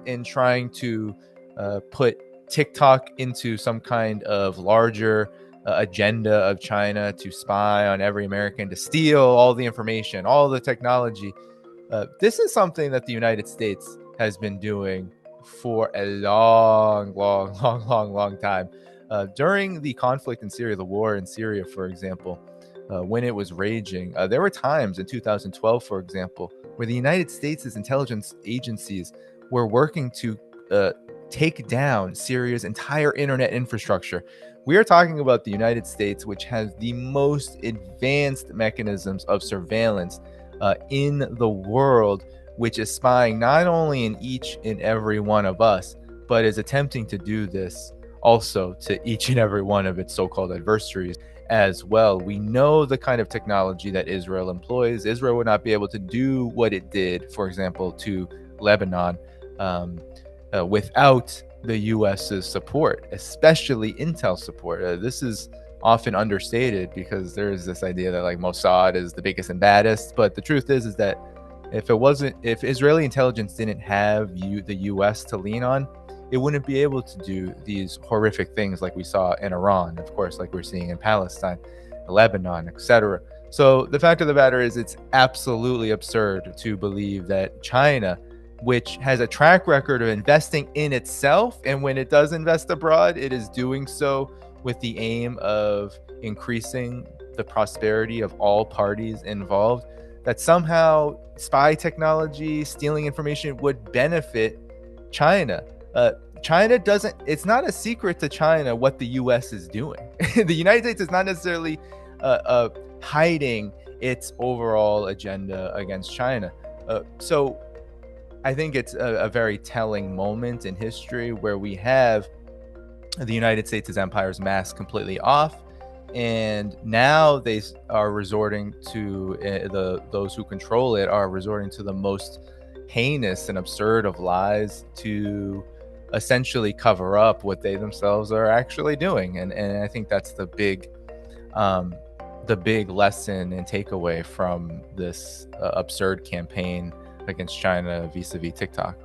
in trying to put TikTok into some kind of larger agenda of China to spy on every American, to steal all the information, all the technology. This is something that the United States has been doing for a long time. During the conflict in Syria, the war in Syria, for example, when it was raging, there were times in 2012, for example, where the United States' intelligence agencies were working to take down Syria's entire internet infrastructure. We are talking about the United States, which has the most advanced mechanisms of surveillance in the world, which is spying not only in each and every one of us, but is attempting to do this also to each and every one of its so-called adversaries as well. We know the kind of technology that Israel employs. Israel would not be able to do what it did, for example, to Lebanon without the US's support, especially intel support. This is often understated because there's this idea that like Mossad is the biggest and baddest, but the truth is that if Israeli intelligence didn't have the US to lean on, it wouldn't be able to do these horrific things like we saw in Iran, of course, like we're seeing in Palestine, Lebanon, etc. So the fact of the matter is, it's absolutely absurd to believe that China, which has a track record of investing in itself, and when it does invest abroad, it is doing so with the aim of increasing the prosperity of all parties involved, that somehow spy technology, stealing information would benefit China. China doesn't, it's not a secret to China what the US is doing. The United States is not necessarily hiding its overall agenda against China. So I think it's a very telling moment in history where we have the United States' empire's mask completely off, and now they are resorting to those who control it are resorting to the most heinous and absurd of lies to essentially cover up what they themselves are actually doing. And I think that's the big lesson and takeaway from this absurd campaign against China vis-a-vis TikTok.